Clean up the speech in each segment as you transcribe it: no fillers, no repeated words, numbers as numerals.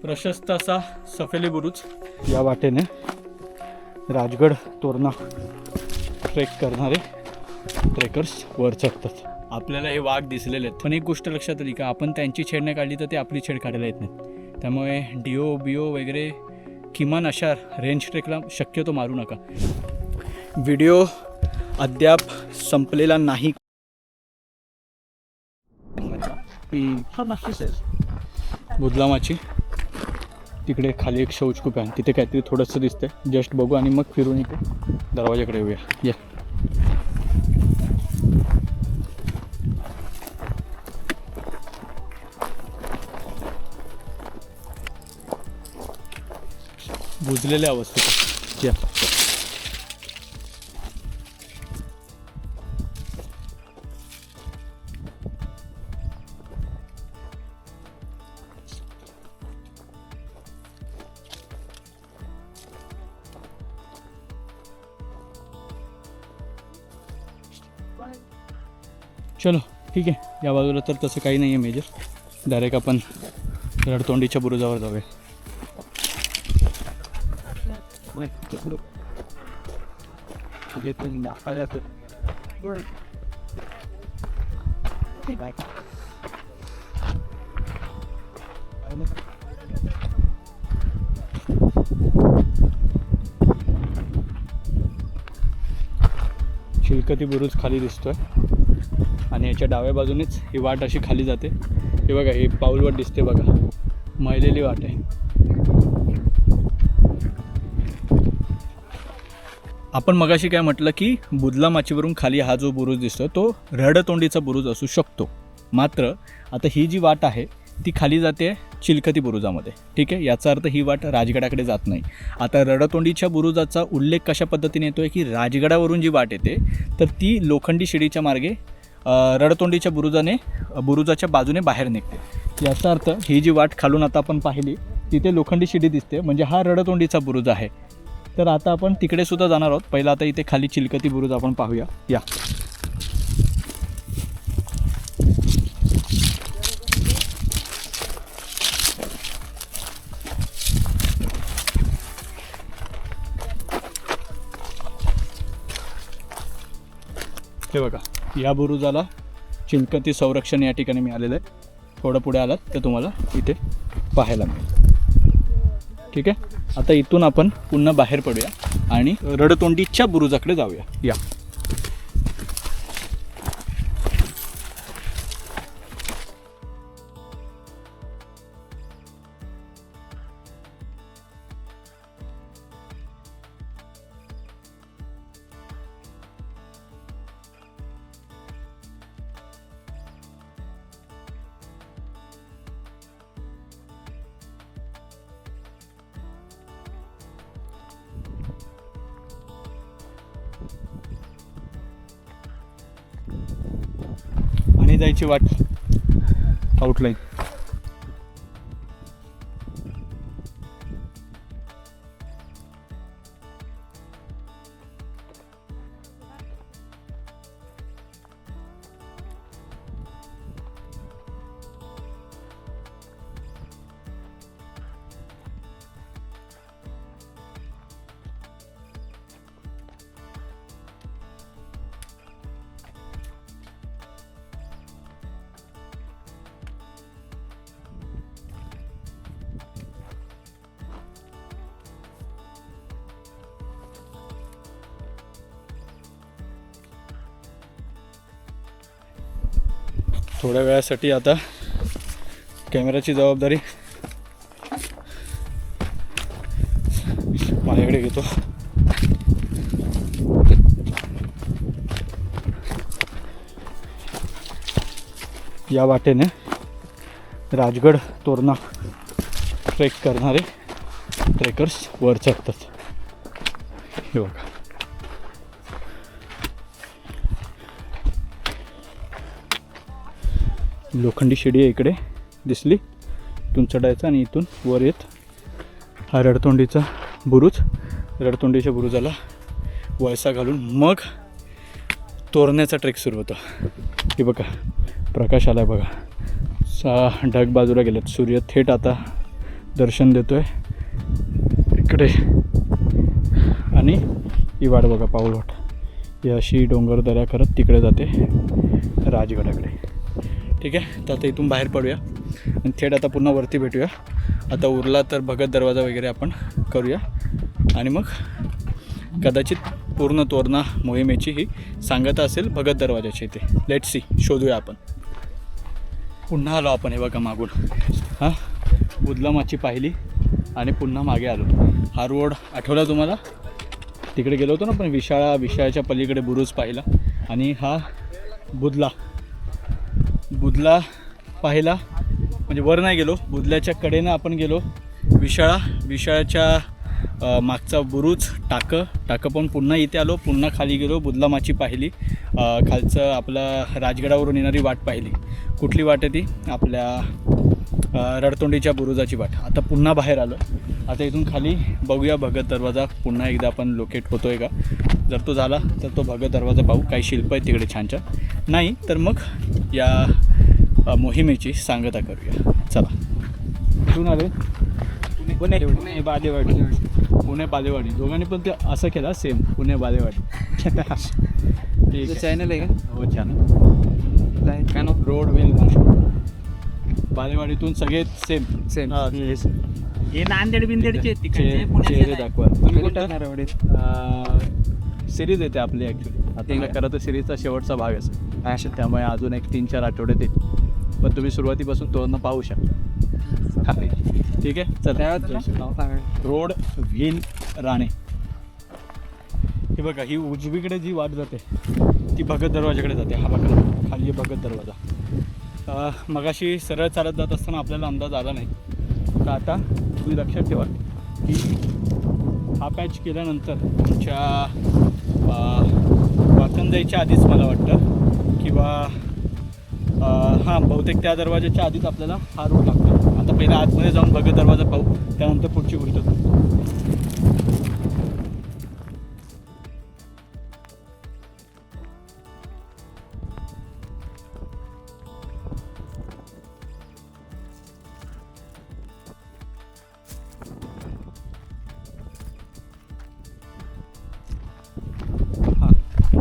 प्रशस्त असा सफेली बुरुज या वाटेने राजगड तोरणा ट्रेक करणारे ट्रेकर्स वर चढतात. आपल्याला हे वाघ दिसलेले आहेत, पण एक गोष्ट लक्षात आली का, आपण त्यांची छेड नाही काढली तर ते आपली छेड काढायला येत नाही. त्यामुळे डिओ बिओ वगैरे किमान अशा रेंज ट्रेकला शक्यतो मारू नका. व्हिडिओ अद्याप संपलेला नाही. बुदलामाची तिकडे खाली एक शौचकूप आहे, तिथे काहीतरी थोडंसं दिसतंय. जस्ट बघू आणि मग फिरून इथे दरवाजाकडे येऊया. या बुजलेल्या अवस्थेत या. चलो ठीक आहे. या बाजूला तर तसं काही नाही आहे मेजर. डायरेक्ट आपण रडतोंडीच्या बुरुजावर जाऊया. चिलकती बुरुज खाली दिसतोय आणि याच्या डाव्या बाजूनेच ही वाट अशी खाली जाते. हे बघा, हे पाऊलवाट दिसते बघा, मैलेली वाट आहे. आपण मगाशी काय म्हटलं की बुदलामाचीवरून खाली हा जो बुरुज दिसतो तो रडतोंडीचा बुरुज असू शकतो. मात्र आता ही जी वाट आहे ती खाली जाते चिलकती बुरुजामध्ये. ठीक आहे, याचा अर्थ ही वाट राजगडाकडे जात नाही. आता रडतोंडीच्या बुरुजाचा उल्लेख कशा पद्धतीने येतोय की राजगडावरून जी वाट येते तर ती लोखंडी शिडीच्या मार्गे रडतोंडीच्या बुरुजाच्या बाजूने बाहेर निघते. याचा अर्थ ही जी वाट खालून आता आपण पाहिली तिथे लोखंडी शिडी दिसते, म्हणजे हा रडतोंडीचा बुरुज आहे. तर आता आपण तिकडे सुद्धा जाणार आहोत. पहिला आता इथे खाली चिलकती बुरुज आपण पाहूया. या हे बघा, या बुरुजाला चिलकती संरक्षण या ठिकाणी मिळालेलं आहे. थोडं पुढे आलात तर तुम्हाला इथे पाहायला मिळेल. ठीक आहे, आता इथून आपण पुन्हा बाहेर पडूया आणि रडतोंडीच्या बुरुजाकडे जाऊया. या आणि जायची वाट आउटलाईन. थोड्या वेळासाठी आता कॅमेराची जबाबदारी माझ्याकडे घेतो. या वाटेने राजगड तोरणा ट्रेक करणारे ट्रेकर्स वर चढतात. हे बघा, लोखंडी शिडी इकडे दिसली, इथून चढायचं आणि इथून वर येत हा रडतोंडीचा बुरुज. रडतोंडीच्या बुरुजाला वळसा घालून मग तोरण्याचा ट्रेक सुरू होतो. हे बघा, प्रकाश आला आहे बघा, ढग बाजूला गेलेत. सूर्य थेट आता दर्शन देतोय इकडे. आणि ही वाट बघा, पाऊलवाट. ही अशी डोंगर दऱ्या करत तिकडे जाते राजगडाकडे. ठीक आहे, तर आता इथून बाहेर पडूया आणि थेट आता पुन्हा वरती भेटूया. आता उरला तर भगत दरवाजा वगैरे आपण करूया आणि मग कदाचित पूर्ण तोरणा मोहिमेची ही सांगता असेल भगत दरवाजाची इथे. लेट सी, शोधूया आपण. पुन्हा आलो आपण, हे बघा मागून. हां, बुदलामाची पाहिली आणि पुन्हा मागे आलो. हा रोड आठवला तुम्हाला? तिकडे गेलो होतो ना आपण, विशाळाच्या पलीकडे बुरुज पाहिला. आणि हा बुदला पाहिला, म्हणजे वर नाही गेलो, बुदल्याच्या कडेनं आपण गेलो. विशाळाच्या मागचा बुरुज टाकं पण पुन्हा इथे आलो. पुन्हा खाली गेलो, बुदलामाची पाहिली. खालचं आपलं राजगडावरून येणारी वाट पाहिली. कुठली वाट आहे ती? आपल्या रडतोंडीच्या बुरुजाची वाट. आता पुन्हा बाहेर आलो. आता इथून खाली बघूया भगत दरवाजा पुन्हा एकदा आपण लोकेट होतो आहे का. जर तो झाला तर तो भगत दरवाजा पाहू. काही शिल्प आहे तिकडे छान छान. नाही तर मग या मोहिमेची सांगता करूया. चला. कुठून आले? पुणे बालेवाडी. दोघांनी पण ते असं केला सेम, पुणे बालेवाडी. ठीक चॅनल आहे का? हो, चॅनल काय नाव? रोड वेल बालेवाडीतून सगळे सेम. हे नांदेड बिंदेडचे चेहरे दाखवा. तुम्ही कुठं नारवाडीत? सिरीज येते आपली ॲक्च्युली. आता खरं तर सिरीजचा शेवटचा भाग असेल अच्छा. त्यामुळे अजून एक 3-4 आठवडे ते. पण तुम्ही सुरुवातीपासून तोरणं पाहू शकता. ठीक आहे, चला. Road wheel Rane. हे बघा, ही उजवीकडे जी वाट जाते ती भगत दरवाजाकडे जाते. हा बघा खाली भगत दरवाजा. मगाशी सरळ चालत जात असताना आपल्याला अंदाज आला नाही. तर आता तुम्ही लक्षात ठेवा की हा पॅच केल्यानंतर तुमच्या वाकण जायच्या आधीच मला वाटतं, किंवा हां बहुतेक त्या दरवाजाच्या आधीच आपल्याला हा रोड लागतो. आता पहिला आतमध्ये जाऊन भगत दरवाजा पाहू, त्यानंतर पुढची गोष्ट.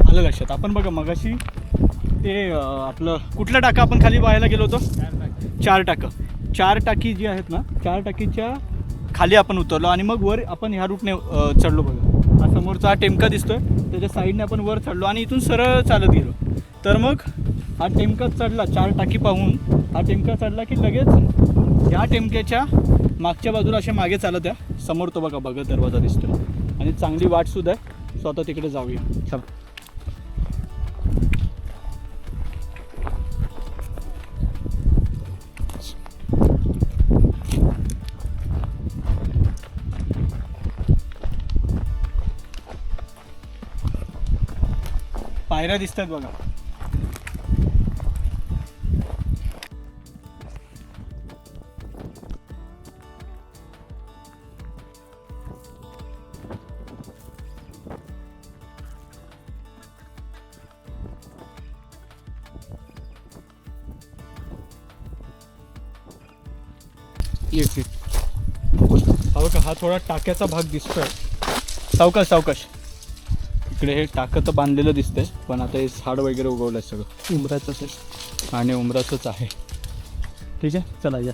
आलं लक्षात. आपण बघा मगाशी ते आपलं कुठलं टाकं आपण खाली पाहायला गेलो होतो? 4 टाकं. 4 टाकी जी आहेत ना, 4 टाकीच्या खाली आपण उतरलो आणि मग वर आपण ह्या रूटने चढलो. बघा, हा समोरचा हा टेमका दिसतोय, त्याच्या साईडने आपण वर चढलो आणि इथून सरळ चालत गेलो. तर मग हा टेमका चढला, 4 टाकी पाहून हा टेमका चढला की लगेच ह्या टेमक्याच्या मागच्या बाजूला असे मागे चालत आहे. समोर तो बघा भगत दरवाजा दिसतोय आणि चांगली वाटसुद्धा आहे. स्वतः तिकडे जाऊया. चला. पायऱ्या दिसतात बघा. हा बघा, हा थोडा टाक्याचा भाग दिसतोय. सावकाश. इकडे हे टाकं तर बांधलेलं दिसतंय, पण आता हे झाड वगैरे उगवलं आहे सगळं. उंबराचं आणि उंबराचंच आहे. ठीक आहे, चला या.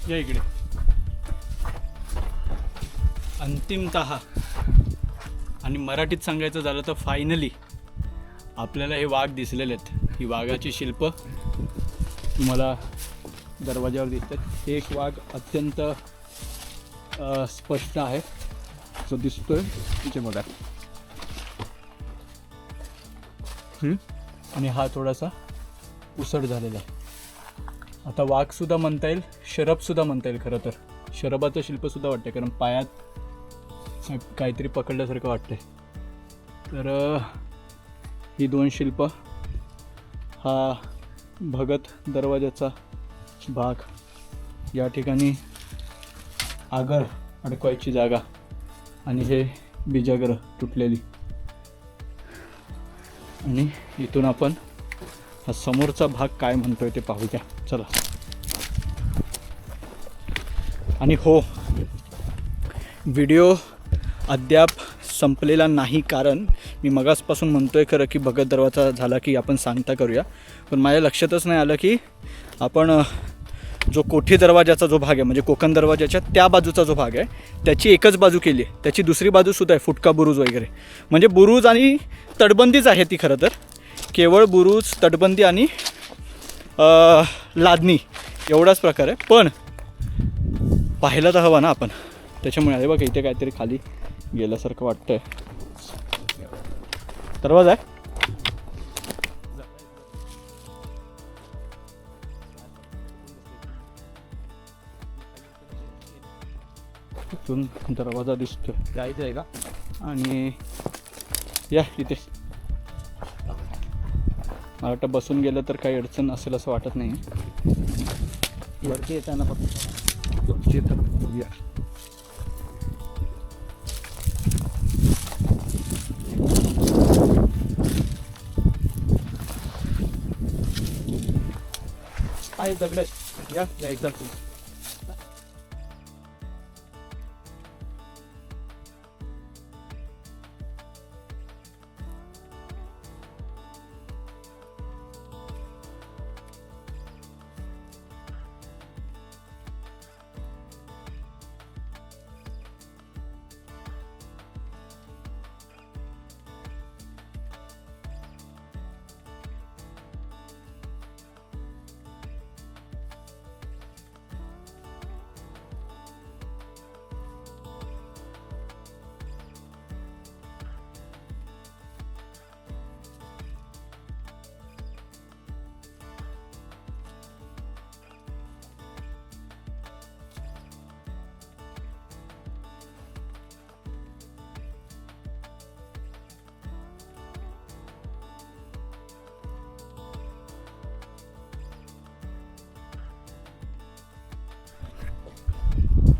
या इकडे. अंतिमतः आणि मराठीत सांगायचं झालं तर फायनली आपल्याला हे वाघ दिसलेले आहेत. ही वाघाची शिल्प तुम्हाला दरवाजावर दिसतात. एक वाघ अत्यंत स्पष्ट आहे जो दिसतोय तिथे बघा. आणि हा थोडासा उसड झालेला आहे. आता वाघसुद्धा म्हणता येईल, शरबसुद्धा म्हणता येईल. खरं तर शरबाचं शिल्पसुद्धा वाटतं, कारण पायात काहीतरी पकडल्यासारखं वाटतंय. तर ही 2 शिल्प, हा भगत दरवाजाचा भाग, या ठिकाणी आगर अडकवायची जागा, आणि हे बिजागर तुटलेली. आणि इथून आपण हा समोरचा भाग काय म्हणतोय ते पाहूया. चला. आणि हो, व्हिडिओ अद्याप संपलेला नाही, कारण मी मगासपासून म्हणतोय खरं की भगत दरवाजा झाला की आपण सांगता करूया, पण माझ्या लक्षातच नाही आलं की आपण जो कोठी दरवाजाचा जो भाग आहे, म्हणजे कोकण दरवाजाच्या त्या बाजूचा जो भाग आहे त्याची एकच बाजू केली आहे. त्याची दुसरी बाजूसुद्धा आहे, फुटका बुरुज वगैरे. म्हणजे बुरुज आणि तटबंदीच आहे ती. खरं तर केवळ बुरुज, तटबंदी आणि लादणी एवढाच प्रकार आहे. पण पाहायला तर हवा ना आपण, त्याच्यामुळे आहे बघा इथे काहीतरी खाली गेल्यासारखं वाटतंय. दरवाजा आहे. इथून दरवाजा दिसतोय, जायचं आहे का? आणि या इथे मला वाटतं बसून गेलं तर काही अडचण असेल असं वाटत नाही. वरती येताना फक्त या. आहे दगड, या एकदा.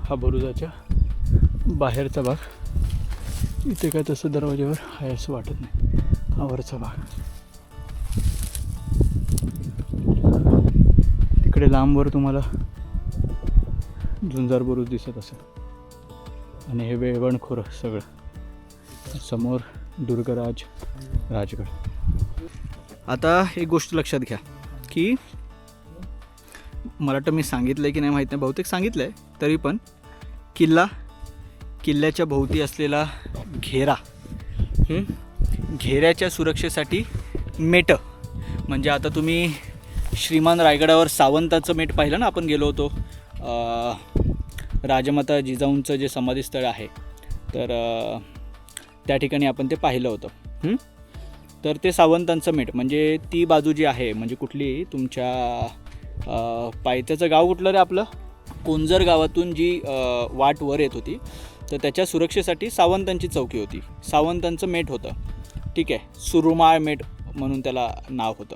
हा बुरुजाच्या बाहेरचा भाग. इथे काय तसं दरवाज्यावर आहे असं वाटत नाही. हा वरचा भाग. तिकडे लांबवर तुम्हाला झुंजार बुरुज दिसत असेल, आणि हे वेळवणखोर सगळं. समोर दुर्गराज राजगड. आता एक गोष्ट लक्षात घ्या की मला वाटतं मी सांगितलं आहे की नाही माहीत नाही, बहुतेक सांगितलं आहे, तरी पण किल्ल्याच्या भोवती असलेला घेरा, घेऱ्याच्या सुरक्षेसाठी मेटं, म्हणजे आता तुम्ही श्रीमान रायगडावर सावंताचं मेट पाहिलं ना, आपण गेलो होतो. राजमाता जिजाऊंचं जे समाधीस्थळ आहे, तर त्या ठिकाणी आपण ते पाहिलं होतं. तर ते सावंतांचं मेट, म्हणजे ती बाजू जी आहे, म्हणजे कुठली तुमच्या पायथ्याचं गाव कुठलं रे आपलं, कोंजर गावातून जी वाट वर येत होती, तर त्याच्या सुरक्षेसाठी सावंतांची चौकी होती, सावंतांचं मेट होतं. ठीक आहे, सुरुमाळ मेट म्हणून त्याला नाव होतं.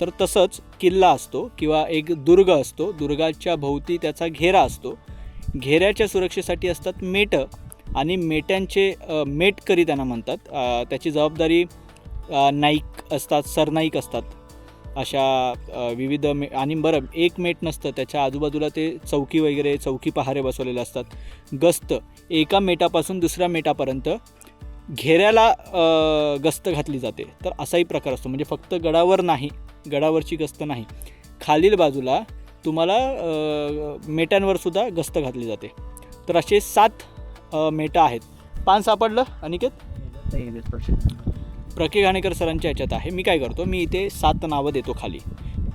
तर तसंच किल्ला असतो किंवा एक दुर्ग असतो, दुर्गाच्या भोवती त्याचा घेरा असतो. घेऱ्याच्या सुरक्षेसाठी असतात मेटं, आणि मेट्यांचे मेटकरी त्यांना म्हणतात. त्याची जबाबदारी नाईक असतात, सरनाईक असतात, अशा विविध आणि बरं एक मेट नसतं, त्याच्या आजूबाजूला ते चौकी वगैरे, चौकी पहारे बसवलेले असतात. गस्त एका मेटापासून दुसऱ्या मेटापर्यंत घेऱ्याला गस्त घातली जाते. तर असाही प्रकार असतो, म्हणजे फक्त गडावर नाही, गडावरची गस्त नाही, खालील बाजूला तुम्हाला मेटांवर सुद्धा गस्त घातली जाते. तर असे 7 मेटा आहेत. पान सापडलं अनिकेत? प्रके घाणेकर सरांच्या ह्याच्यात आहे. मी काय करतो, मी इथे 7 नावं देतो खाली.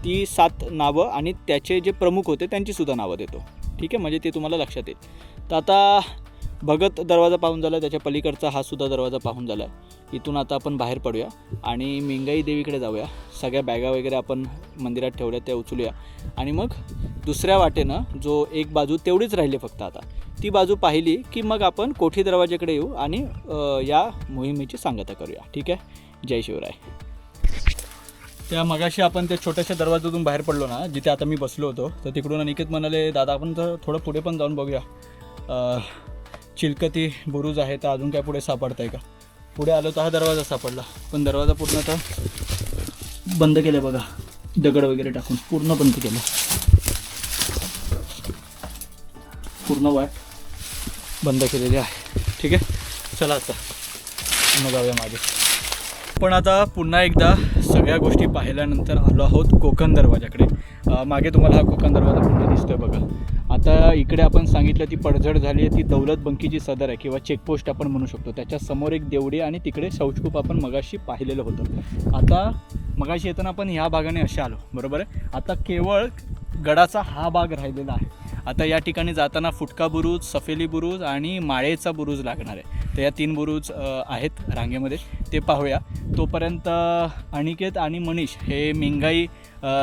ती 7 नावं आणि त्याचे जे प्रमुख होते त्यांचीसुद्धा नावं देतो. ठीक आहे, म्हणजे ते तुम्हाला लक्षात येईल. तर आता भगत दरवाजा पाहून झाला, त्याच्या पलीकडचा हा सुद्धा दरवाजा पाहून झाला. इथून आता आपण बाहेर पडूया आणि मिंगाई देवीकडे जाऊया. सगळ्या बॅगा वगैरे आपण मंदिरात ठेवल्या त्या उचलूया आणि मग दुसऱ्या वाटेनं जो एक बाजू तेवढीच राहिली फक्त आता, ती बाजू पाहिली की मग आपण कोठी दरवाजाकडे येऊ आणि या मोहिमेची सांगता करूया. ठीक आहे, जय शिवराय. त्या मगाशी आपण त्या छोट्याशा दरवाजातून बाहेर पडलो ना, जिथे आता मी बसलो होतो, तर तिकडून अनिकेत म्हणाले, दादा आपण तर थोडं पुढे पण जाऊन बघूया, चिलकती बुरुज आहे, तर अजून काय पुढे सापडतं आहे का. पुढे आलो तर हा दरवाजा सापडला, पण दरवाजा पूर्ण आता बंद केलं बघा, दगड वगैरे टाकून पूर्ण बंद केलं, पूर्ण वाट बंद केलेली आहे. ठीक आहे, चला आता मग जाऊया मागे. पण आता पुन्हा एकदा सगळ्या गोष्टी पाहिल्यानंतर आलो आहोत कोकण दरवाजाकडे. मागे तुम्हाला हा कोकण दरवाजा पुन्हा दिसतोय बघा. आता इकडे आपण सांगितलं ती पडझड झाली आहे, ती दौलत बंकीची सदर आहे किंवा चेकपोस्ट आपण म्हणू शकतो. त्याच्या समोर एक देवडी आणि तिकडे शौचकूप आपण मगाशी पाहिलेलं होतं. आता मगाशी येताना आपण ह्या भागाने असे आलो, बरोबर आहे. आता केवळ गडाचा हा भाग राहिलेला आहे. आता या ठिकाणी जाताना फुटका बुरुज, सफेली बुरुज आणि माळेचा बुरुज लागणार आहे. तर या 3 बुरुज आहेत रांगेमध्ये, ते पाहूया. तोपर्यंत अनिकेत आणि मनीष हे मिंगाई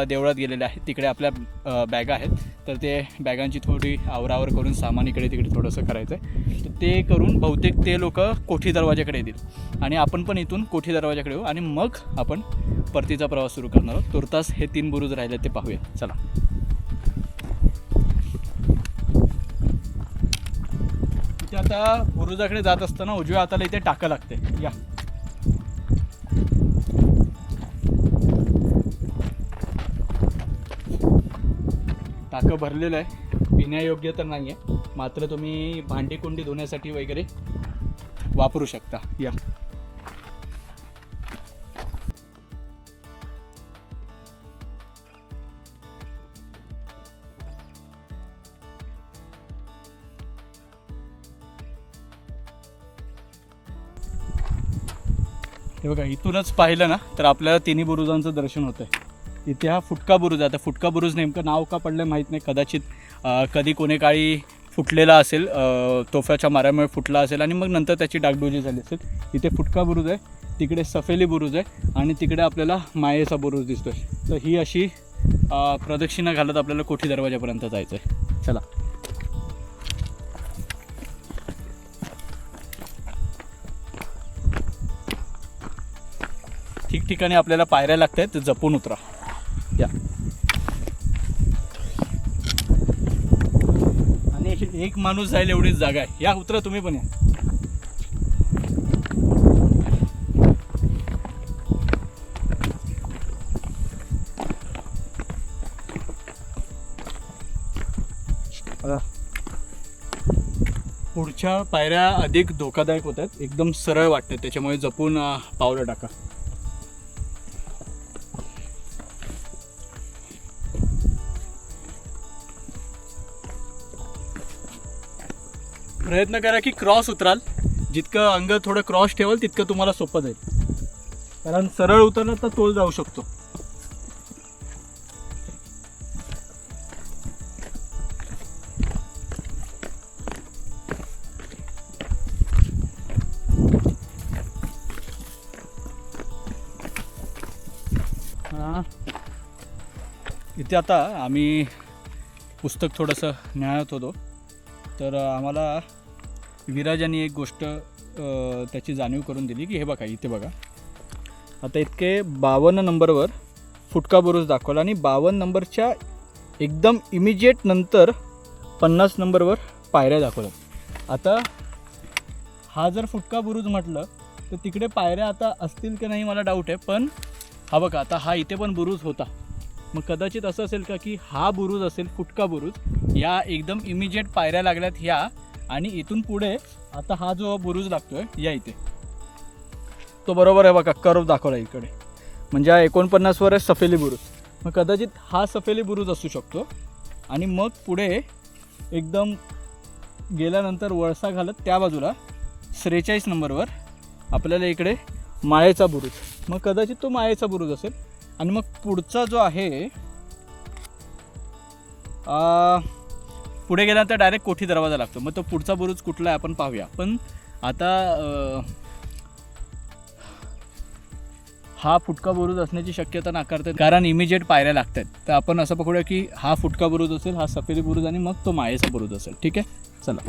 देवळात गेलेले आहेत. तिकडे आपल्या बॅगा आहेत, तर ते बॅगांची थोडी आवरावर करून सामान इकडे तिकडे थोडंसं करायचं आहे. तर ते करून बहुतेक ते लोक कोठी दरवाजाकडे येतील आणि आपण पण इथून कोठी दरवाजाकडे येऊ आणि मग आपण परतीचा प्रवास सुरू करणार आहोत. तुर्तास हे 3 बुरुज राहिले ते पाहूया, चला. इथे आता बुरुजाकडे जात असताना उजव्या हाताला इथे टाकं लागते, या. टाकं भरलेलं आहे, पिण्यायोग्य तर नाही आहे, मात्र तुम्ही भांडी कुंडी धुण्यासाठी वगैरे वापरू शकता, या. हे बघा, इथूनच पाहिलं ना तर आपल्याला 3 बुरुजांचं दर्शन होतं आहे. इथे हा फुटका बुरुज आहे. आता फुटका बुरुज नेमकं नाव का पडलं माहीत नाही, कदाचित कधी कोणी काळी फुटलेला असेल, तोफ्याच्या माऱ्यामुळे फुटला असेल आणि मग नंतर त्याची डागडुजी झाली असेल. इथे फुटका बुरुज आहे, तिकडे सफेली बुरुज आहे आणि तिकडे आपल्याला मायेचा बुरुज दिसतो आहे. तर ही अशी प्रदक्षिणा घालत आपल्याला कोठी दरवाजापर्यंत जायचं आहे, चला. ठिकठिकाणी आपल्याला पायऱ्या लागत आहेत, जपून उतरा, या. आणि एक माणूस जाईल एवढीच जागा आहे, या, उतरा तुम्ही पण, या. पुढच्या पायऱ्या अधिक धोकादायक होत आहेत, एकदम सरळ वाटतात, त्याच्यामुळे जपून पावलं टाका. प्रयत्न करा की क्रॉस उतराल, जितकं अंग थोडं क्रॉस ठेवाल तितकं तुम्हाला सोपं जाईल, कारण सरळ उतरलं तर तोल जाऊ शकतो. इथे आता आम्ही पुस्तक थोडंसं न्यायत होतो, तर आम्हाला विराजांनी एक गोष्ट त्याची जाणीव करून दिली की हे बघा, इथे बघा, आता इतके 52 नंबरवर फुटका बुरुज दाखवला आणि 52 नंबरच्या एकदम इमिजिएट नंतर 50 नंबरवर पायऱ्या दाखवल्या. आता हा जर फुटका बुरुज म्हटलं तर तिकडे पायऱ्या आता असतील की नाही मला डाऊट आहे, पण हा बघा, आता हा इथे पण बुरुज होता, मग कदाचित असं असेल का की हा बुरुज असेल फुटका बुरुज, या एकदम इमिजिएट पायऱ्या लागल्यात ह्या, आणि इथून पुढे आता हा जो बुरुज लागतोय या इथे तो बरोबर आहे बघा, कर्व दाखवला इकडे, म्हणजे हा 49 वर आहे सफेली बुरुज, मग कदाचित हा सफेली बुरुज असू शकतो. आणि मग पुढे एकदम गेल्यानंतर वळसा घालत त्या बाजूला 43 नंबरवर आपल्याला इकडे माळेचा बुरुज, मग कदाचित तो माळेचा बुरुज असेल. आणि मग पुढचा जो आहे पुढे गेल्यानंतर डायरेक्ट कोठी दरवाजा लागतो. मग तो पुढचा बुरुज कुठला आहे आपण पाहूया. पण आता हा फुटका बुरुज असण्याची शक्यता नाकारतात, कारण इमिजिएट पायऱ्या लागतात. तर आपण असं पकडूया की हा फुटका बुरुज असेल, हा सफेदी बुरुज आणि मग तो माळेचा बुरुज असेल. ठीक आहे, चला.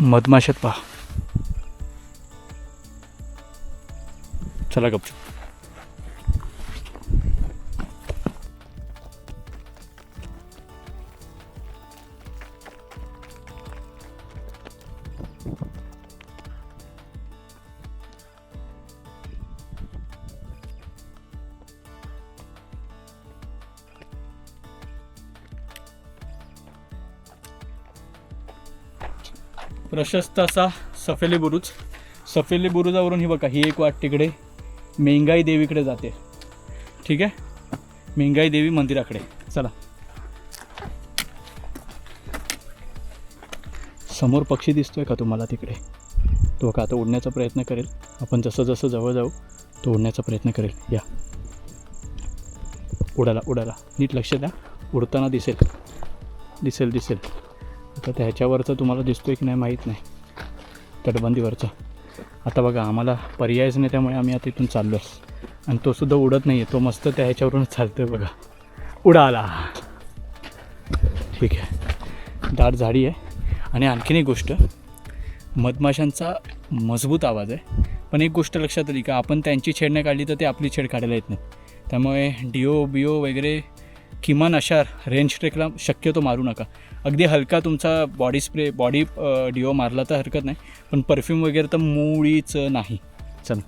मधमाशात पहा. चला गपचूप. प्रशस्त असा सफेली बुरुज. सफेली बुरुजावरून ही बघा, ही एक वाट तिकडे मेंगाई देवीकडे जाते. ठीक आहे, मेंगाई देवी मंदिराकडे. चला. समोर पक्षी दिसतोय का तुम्हाला तिकडे? तो का आता उडण्याचा प्रयत्न करेल. आपण जसं जसं जवळ जाऊ तो उडण्याचा प्रयत्न करेल. या, उडाला उडाला. नीट लक्ष द्या, उडताना दिसेल दिसेल दिसेल. आता त्याच्यावरचं तुम्हाला दिसतोय की नाही माहीत नाही, तटबंदीवरचा. आता बघा, आम्हाला पर्यायच नाही, त्यामुळे आम्ही आता इथून चाललो आहे. आणि तो सुद्धा उडत नाही आहे, तो मस्त त्या ह्याच्यावरूनच चालतो आहे बघा. उडाला. ठीक आहे, दाट झाडी आहे. आणि आणखीन एक गोष्ट, मधमाशांचा मजबूत आवाज आहे. पण एक गोष्ट लक्षात आली का, आपण त्यांची छेड नाही काढली तर ते आपली छेड काढायला येत नाही. त्यामुळे डिओ बिओ वगैरे किमान अशा रेंज ट्रेकला शक्यतो मारू नका. अगदी हलका तुमचा बॉडी स्प्रे, बॉडी डिओ मारला तर हरकत नाही, पण परफ्यूम वगैरे तर मुळीच नाही. चल.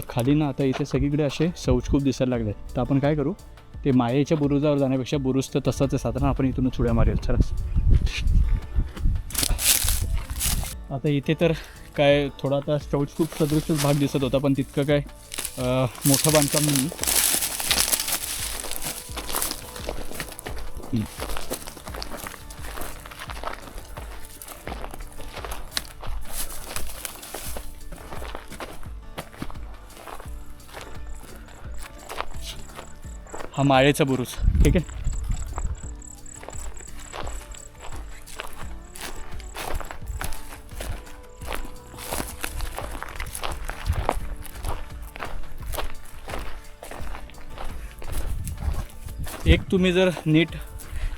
खाली ना आता इथे सगळीकडे असे शौच खूप दिसायला लागले. तर आपण काय करू, ते मायेच्या बुरुजावर जाण्यापेक्षा बुरुज तर तसाच आहे साधारण, आपण इथूनच उड्या मारेल. चला. आता इथे तर काय थोडा आता शौच खूप सदृशच भाग दिसत होता, पण तितकं काय मोठं बांधकाम नाही. हा माळेचा बुरुज. ठीक आहे. एक तुम्ही जर नीट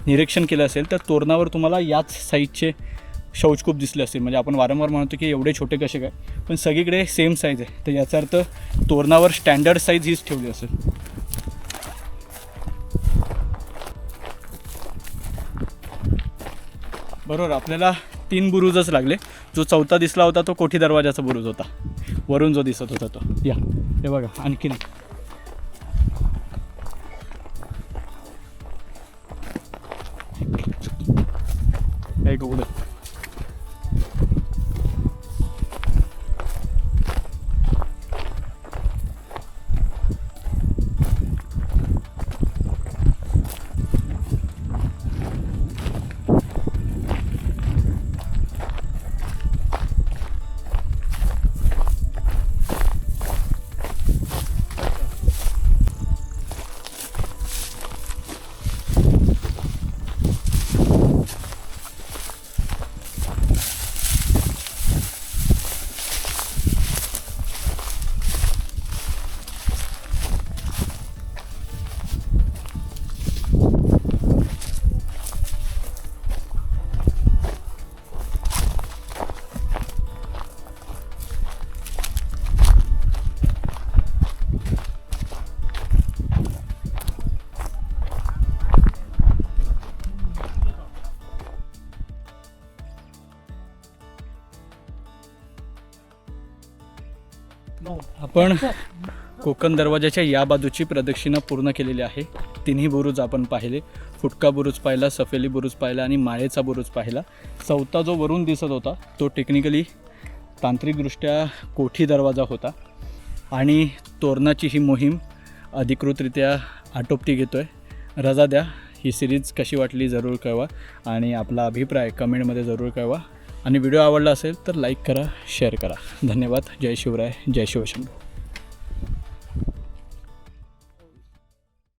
निरीक्षण केलं असेल तर तोरणावर तुम्हाला याच साईजचे शौचकूप दिसले असतील. म्हणजे आपण वारंवार म्हणतो की एवढे छोटे कसे काय, पण सगळीकडे सेम साईज आहे. तर याचा अर्थ तोरणावर स्टँडर्ड साईज हीच ठेवली असेल. बरोबर, आपल्याला 3 बुरुजच लागले. जो चौथा दिसला होता तो कोठी दरवाजाचा बुरुज होता, वरून जो दिसत होता तो. या, हे बघा आणखीन एक उघड. आपण कोकण दरवाजाच्या या बाजूची प्रदक्षिणा पूर्ण केलेली आहे. तिन्ही बुरुज आपण पाहिले. फुटका बुरुज पाहिला, सफेली बुरुज पाहिला आणि माळेचा बुरुज पाहिला. चौथा जो वरून दिसत होता तो टेक्निकली तांत्रिकदृष्ट्या कोठी दरवाजा होता. आणि तोरणाची ही मोहीम अधिकृतरित्या आटोपती घेतो आहे. रजा द्या. ही सिरीज कशी वाटली जरूर कळवा आणि आपला अभिप्राय कमेंटमध्ये जरूर कळवा. आणि व्हिडिओ आवडला असेल तर लाईक करा, शेअर करा. धन्यवाद. जय शिवराय, जय शिवशंभू.